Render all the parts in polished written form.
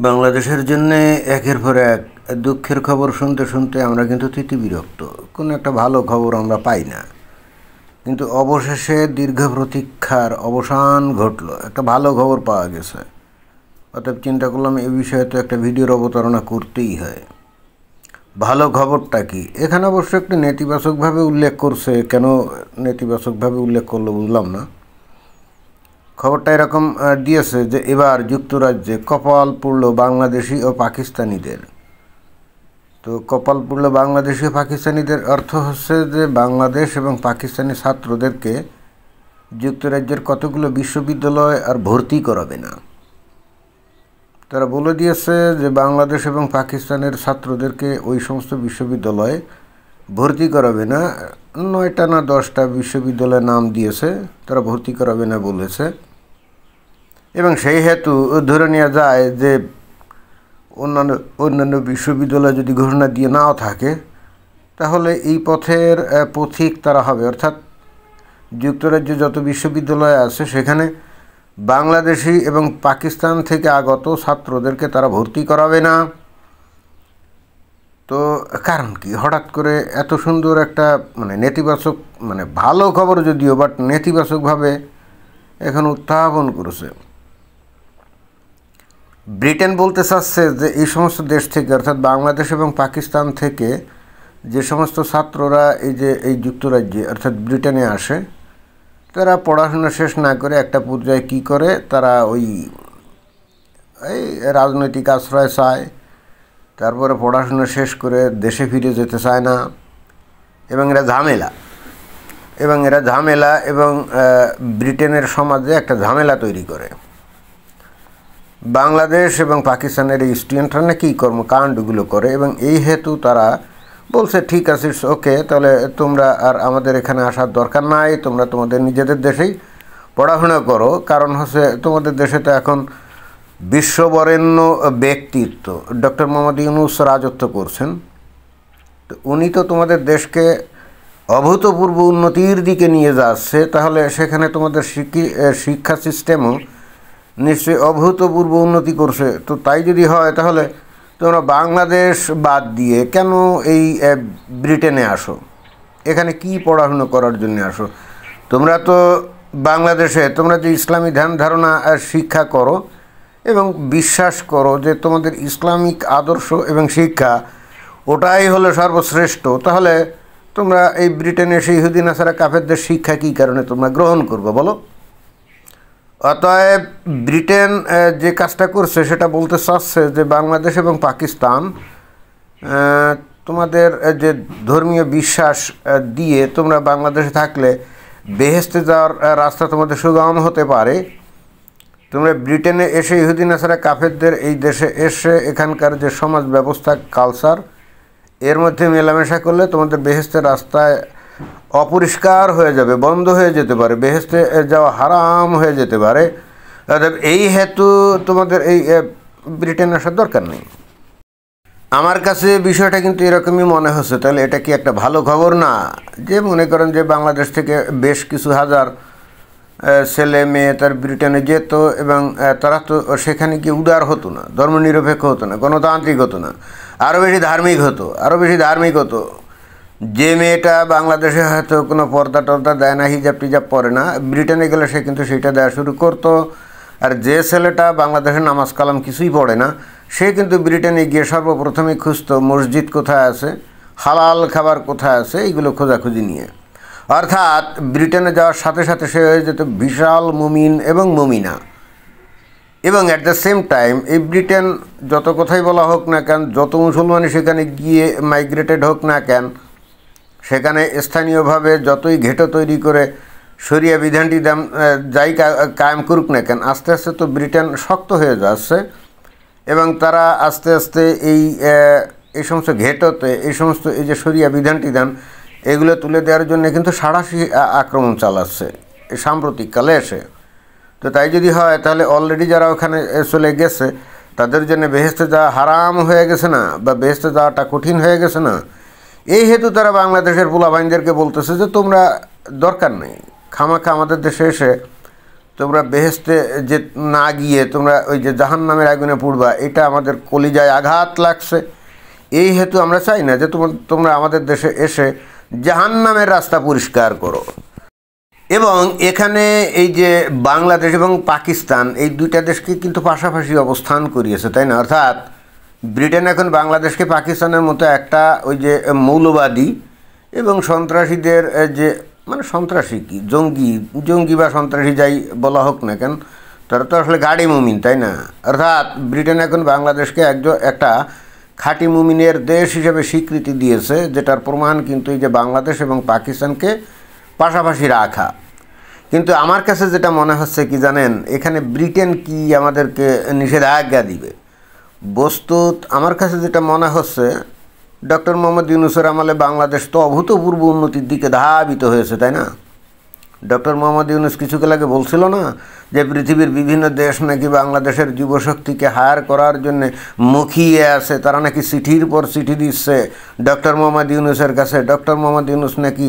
বাংলাদেশের জন্যে একের পর এক দুঃখের খবর শুনতে শুনতে আমরা কিন্তু তিতিবিরক্ত। কোনো একটা ভালো খবর আমরা পাই না, কিন্তু অবশেষে দীর্ঘ প্রতীক্ষার অবসান ঘটল, একটা ভালো খবর পাওয়া গেছে। অতএব চিন্তা করলাম এই বিষয়ে তো একটা ভিডিওর অবতারণা করতেই হয়। ভালো খবরটা কি? এখানে অবশ্য একটু নেতিবাচকভাবে উল্লেখ করছে, কেন নেতিবাচকভাবে উল্লেখ করলো বুঝলাম না। খবরটা এরকম দিয়েছে যে এবার যুক্তরাজ্যে কপাল পুড়ল বাংলাদেশি ও পাকিস্তানিদের। তো কপাল পুড়ল বাংলাদেশি ও পাকিস্তানিদের অর্থ হচ্ছে যে বাংলাদেশ এবং পাকিস্তানি ছাত্রদেরকে যুক্তরাজ্যের কতগুলো বিশ্ববিদ্যালয় আর ভর্তি করাবে না। তারা বলে দিয়েছে যে বাংলাদেশ এবং পাকিস্তানের ছাত্রদেরকে ওই সমস্ত বিশ্ববিদ্যালয়ে ভর্তি করাবে না। 9টা না 10টা বিশ্ববিদ্যালয়ের নাম দিয়েছে, তারা ভর্তি করাবে না বলেছে। এবং সেই হেতু ধরে নেওয়া যায় যে অন্যান্য বিশ্ববিদ্যালয় যদি ঘোষণা দিয়ে নাও থাকে, তাহলে এই পথের পথিক তারা হবে। অর্থাৎ যুক্তরাজ্যে যত বিশ্ববিদ্যালয় আছে সেখানে বাংলাদেশি এবং পাকিস্তান থেকে আগত ছাত্রদেরকে তারা ভর্তি করাবে না। তো কারণ কি? হঠাৎ করে এত সুন্দর একটা নেতিবাচক, ভালো খবর যদিও, বাট নেতিবাচকভাবে এখন উত্থাপন করেছে। ব্রিটেন বলতে চাচ্ছে যে এই সমস্ত দেশ থেকে, অর্থাৎ বাংলাদেশ এবং পাকিস্তান থেকে যে সমস্ত ছাত্ররা এই যুক্তরাজ্যে অর্থাৎ ব্রিটেনে আসে, তারা পড়াশোনা শেষ না করে একটা পর্যায়ে কী করে, তারা এই রাজনৈতিক আশ্রয় চায়, তারপরে পড়াশোনা শেষ করে দেশে ফিরে যেতে চায় না, এবং এরা ঝামেলা এবং ব্রিটেনের সমাজে একটা ঝামেলা তৈরি করে। বাংলাদেশ এবং পাকিস্তানের এই স্টুডেন্টরা নাকি কর্মকাণ্ডগুলো করে, এবং এই হেতু তারা বলছে ঠিক আছে, ওকে, তাহলে তোমরা আর আমাদের এখানে আসার দরকার নাই, তোমরা তোমাদের নিজেদের দেশেই পড়াশোনা করো। কারণ হচ্ছে তোমাদের দেশে তো এখন বিশ্ববরেণ্য ব্যক্তিত্ব ডক্টর মোহাম্মদ ইউনূস রাজত্ব করছেন। তো উনি তো তোমাদের দেশকে অভূতপূর্ব উন্নতির দিকে নিয়ে যাচ্ছে, তাহলে সেখানে তোমাদের শিক্ষা সিস্টেমও নিশ্চয়ই অভূতপূর্ব উন্নতি করছে। তো তাই যদি হয়, তাহলে তোমরা বাংলাদেশ বাদ দিয়ে কেন এই ব্রিটেনে আসো? এখানে কি পড়াশুনো করার জন্য আসো? তোমরা তো বাংলাদেশে তোমরা যে ইসলামী ধ্যান ধারণা শিক্ষা করো এবং বিশ্বাস করো যে তোমাদের ইসলামিক আদর্শ এবং শিক্ষা ওটাই হলো সর্বশ্রেষ্ঠ, তাহলে তোমরা এই ব্রিটেনে সেই ইহুদি নাসারা কাফেরদের শিক্ষা কী কারণে তোমরা গ্রহণ করবে বলো? অতএব ব্রিটেন যে কাজটা করছে সেটা বলতে চাচ্ছে যে বাংলাদেশ এবং পাকিস্তান তোমাদের যে ধর্মীয় বিশ্বাস দিয়ে তোমরা বাংলাদেশে থাকলে বেহেশতে যাওয়ার রাস্তা তোমাদের সুগম হতে পারে। তোমরা ব্রিটেনে এসে ইহুদি নাসারা কাফেরদের এই দেশে এসে এখানকার যে সমাজ ব্যবস্থা, কালচার, এর মধ্যে মেলামেশা করলে তোমাদের বেহেশতের রাস্তায় অপরিষ্কার হয়ে যাবে, বন্ধ হয়ে যেতে পারে, বেহেশতে যাওয়া হারাম হয়ে যেতে পারে। এই হেতু তোমাদের এই ব্রিটেন আসার দরকার নেই। আমার কাছে বিষয়টা কিন্তু এরকমই মনে হচ্ছে। তাহলে এটা কি একটা ভালো খবর না? যে মনে করেন যে বাংলাদেশ থেকে বেশ কিছু হাজার ছেলে মেয়ে তার ব্রিটেনে যেত, এবং তারা তো সেখানে গিয়ে উদার হতো না, ধর্মনিরপেক্ষ হতো না, গণতান্ত্রিক হতো না, আরও বেশি ধার্মিক হতো। যে মেয়েটা বাংলাদেশে হয়তো কোনো পর্দা টর্দা দেয় না, হিজাব টিজাব পরে না, ব্রিটেনে গেলে সে কিন্তু সেটা দেওয়া শুরু করতো। আর যে ছেলেটা বাংলাদেশে নামাজ কালাম কিছুই পড়ে না, সে কিন্তু ব্রিটেনে গিয়ে সর্বপ্রথমে খুঁজতো মসজিদ কোথায় আছে, হালাল খাবার কোথায় আছে, এইগুলো খোঁজাখুঁজি নিয়ে। অর্থাৎ ব্রিটেনে যাওয়ার সাথে সাথে সে হয়ে যেত বিশাল মুমিন এবং মুমিনা। এবং অ্যাট দ্য সেম টাইম এই ব্রিটেন যত কথাই বলা হোক না কেন, যত মুসলমানই সেখানে গিয়ে মাইগ্রেটেড হোক না কেন, সেখানে স্থানীয়ভাবে যতই ঘেঁটো তৈরি করে শরিয়া বিধানটি যাই কায়েম করুক না কেন, আস্তে আস্তে তো ব্রিটেন শক্ত হয়ে যাচ্ছে, এবং তারা আস্তে আস্তে এই সমস্ত ঘেঁটোতে এই সমস্ত এই যে শরিয়া বিধানটি এগুলো তুলে দেওয়ার জন্য কিন্তু সাঁড়াশি আক্রমণ চালাচ্ছে এই সাম্প্রতিককালে এসে। তো তাই যদি হয়, তাহলে অলরেডি যারা ওখানে চলে গেছে তাদের জন্য বেহেশতে যাওয়া হারাম হয়ে গেছে না, বা বেহেশতে যাওয়াটা কঠিন হয়ে গেছে না? এই হেতু তারা বাংলাদেশের পোলাবাইনদেরকে বলতেছে যে তোমরা দরকার নেই, খামাখা আমাদের দেশে এসে তোমরা বেহেশতে যে না গিয়ে তোমরা ওই যে জাহান্নামের আগুনে পুড়বা, এটা আমাদের কলিজায় আঘাত লাগছে। এই হেতু আমরা চাই না যে তোমরা আমাদের দেশে এসে জাহান্নামের রাস্তা পরিষ্কার করো। এবং এখানে এই যে বাংলাদেশ এবং পাকিস্তান এই দুইটা দেশকে কিন্তু পাশাপাশি অবস্থান করিয়েছে, তাই না? অর্থাৎ ব্রিটেন এখন বাংলাদেশকে পাকিস্তানের মতো একটা ওই যে মৌলবাদী এবং সন্ত্রাসীদের যে মানে সন্ত্রাসী কি জঙ্গি বা সন্ত্রাসী যাই বলা হোক না কেন, তারা তো আসলে গাড়ি মুমিন, তাই না? অর্থাৎ ব্রিটেন এখন বাংলাদেশকে একটা খাঁটি মুমিনের দেশ হিসেবে স্বীকৃতি দিয়েছে, যেটার প্রমাণ কিন্তু এই যে বাংলাদেশ এবং পাকিস্তানকে পাশাপাশি রাখা। কিন্তু আমার কাছে যেটা মনে হচ্ছে কি জানেন, এখানে ব্রিটেন কি আমাদেরকে নিষেধাজ্ঞা দিবে? বস্তুত আমার কাছে যেটা মনে হচ্ছে, ডক্টর মোহাম্মদ ইউনূসের আমলে বাংলাদেশ তো অভূতপূর্ব উন্নতির দিকে ধাবিত হয়েছে, তাই না? ডক্টর মোহাম্মদ ইউনূস কিছুকাল আগে বলছিল না যে পৃথিবীর বিভিন্ন দেশ নাকি বাংলাদেশের যুবশক্তিকে হায়ার করার জন্য মুখিয়ে আছে, তারা নাকি চিঠির পর চিঠি দিচ্ছে ডক্টর মোহাম্মদ ইউনূসের কাছে। ডক্টর মোহাম্মদ ইউনূস নাকি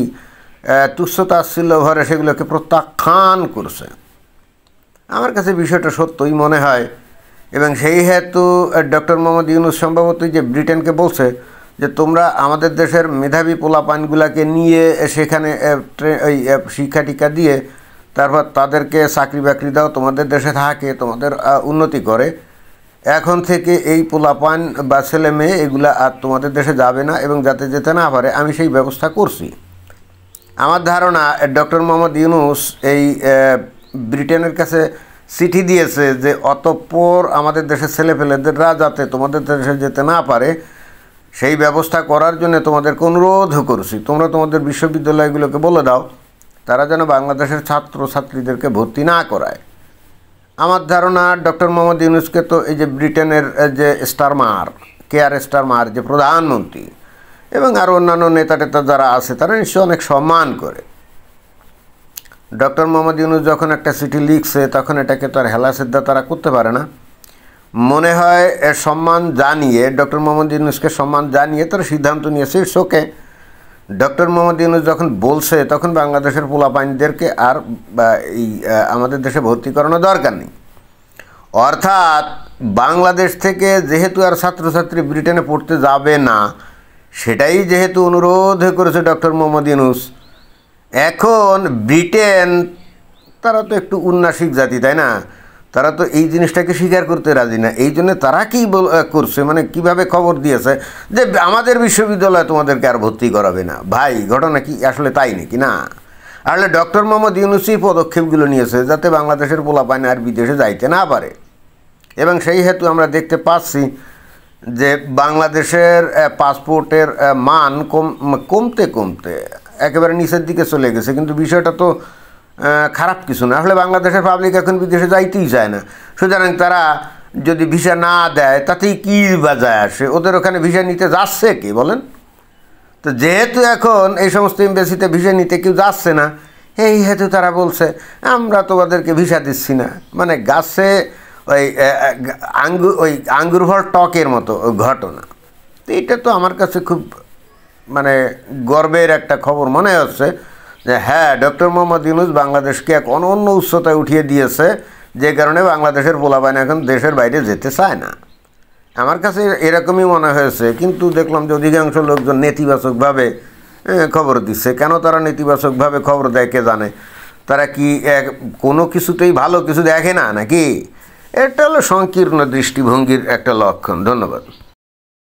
তুচ্ছতাচ্ছিল্য ভরে সেগুলোকে প্রত্যাখ্যান করছে। আমার কাছে বিষয়টা সত্যই মনে হয়, এবং সেই হেতু ডক্টর মোহাম্মদ ইউনূস সম্ভবত যে ব্রিটেনকে বলছে যে তোমরা আমাদের দেশের মেধাবী পোলাপানগুলাকে নিয়ে সেখানে ওই শিক্ষা টিকা দিয়ে তারপর তাদেরকে চাকরি বাকরি দাও, তোমাদের দেশে থাকে, তোমাদের উন্নতি করে। এখন থেকে এই পোলাপান বা ছেলে মেয়ে এগুলা আর তোমাদের দেশে যাবে না, এবং যাতে যেতে না পারে আমি সেই ব্যবস্থা করছি। আমার ধারণা ডক্টর মোহাম্মদ ইউনূস এই ব্রিটেনের কাছে চিঠি দিয়েছে যে অতঃপর আমাদের দেশের ছেলেপেলেদেররা যাতে তোমাদের দেশে যেতে না পারে সেই ব্যবস্থা করার জন্য তোমাদেরকে অনুরোধ করছি। তোমরা তোমাদের বিশ্ববিদ্যালয়গুলোকে বলে দাও তারা যেন বাংলাদেশের ছাত্রছাত্রীদেরকে ভর্তি না করায়। আমার ধারণা ডক্টর মোহাম্মদ ইউনূসকে তো এই যে ব্রিটেনের যে স্টারমার, কেয়ার স্টারমার যে প্রধানমন্ত্রী এবং আরও অন্যান্য নেতা টেতা যারা আছে তারা নিশ্চয়ই অনেক সম্মান করে। ডক্টর মোহাম্মদ ইউনূস যখন একটা চিঠি লিখছে তখন এটাকে তো আর হেলাসেদ্ধা তারা করতে পারে না। মনে হয় সম্মান জানিয়ে, ডক্টর মোহাম্মদ ইউনূসকে সম্মান জানিয়ে তারা সিদ্ধান্ত নিয়েছে it's okay. Doctor Mohammad Yunus যখন বলছে তখন বাংলাদেশের পোলাপাইনদেরকে আর এই আমাদের দেশে ভর্তি করানো দরকার নেই। অর্থাৎ বাংলাদেশ থেকে যেহেতু আর ছাত্রছাত্রী ব্রিটেনে পড়তে যাবে না, সেটাই যেহেতু অনুরোধ করেছে ডক্টর মোহাম্মদ ইউনূস, এখন ব্রিটেন তারা তো একটু উন্নাসিক জাতি, তাই না? তারা তো এই জিনিসটাকে স্বীকার করতে রাজি না। এই জন্য তারা কী করছে, মানে কিভাবে খবর দিয়েছে যে আমাদের বিশ্ববিদ্যালয়ে তোমাদেরকে আর ভর্তি করাবে না। ভাই ঘটনা কি আসলে তাই নাকি? না, আসলে ডক্টর মোহাম্মদ ইউনূসই পদক্ষেপগুলো নিয়েছে যাতে বাংলাদেশের পোলাপাইন আর বিদেশে যাইতে না পারে। এবং সেই হেতু আমরা দেখতে পাচ্ছি যে বাংলাদেশের পাসপোর্টের মান কমতে কমতে একেবারে নিচের দিকে চলে গেছে। কিন্তু বিষয়টা তো খারাপ কিছু না। আসলে বাংলাদেশের পাবলিক এখন বিদেশে যাইতেই চায় না, সুতরাং তারা যদি ভিসা না দেয় তাতেই কী বা যায় আসে? ওদের ওখানে ভিসা নিতে যাচ্ছে কে বলেন? তো যেহেতু এখন এই সমস্ত এমবেসিতে ভিসা নিতে কেউ যাচ্ছে না, এই হেতু তারা বলছে আমরা তোমাদেরকে ভিসা দিচ্ছি না। মানে গাছে ওই আঙ্গুর ফল টকের মতো ঘটনা। তো এটা তো আমার কাছে খুব মানে গর্বের একটা খবর মনে হচ্ছে যে হ্যাঁ, ডক্টর মোহাম্মদ ইউনূস বাংলাদেশকে এক অনন্য উচ্চতায় উঠিয়ে দিয়েছে, যে কারণে বাংলাদেশের পোলাপাইন এখন দেশের বাইরে যেতে চায় না। আমার কাছে এরকমই মনে হয়েছে। কিন্তু দেখলাম যে অধিকাংশ লোকজন নেতিবাচকভাবে খবর দিচ্ছে। কেন তারা নেতিবাচকভাবে খবর দেয় কে জানে? তারা কি কোনো কিছুতেই ভালো কিছু দেখে না নাকি? এটা হলো সংকীর্ণ দৃষ্টিভঙ্গির একটা লক্ষণ। ধন্যবাদ।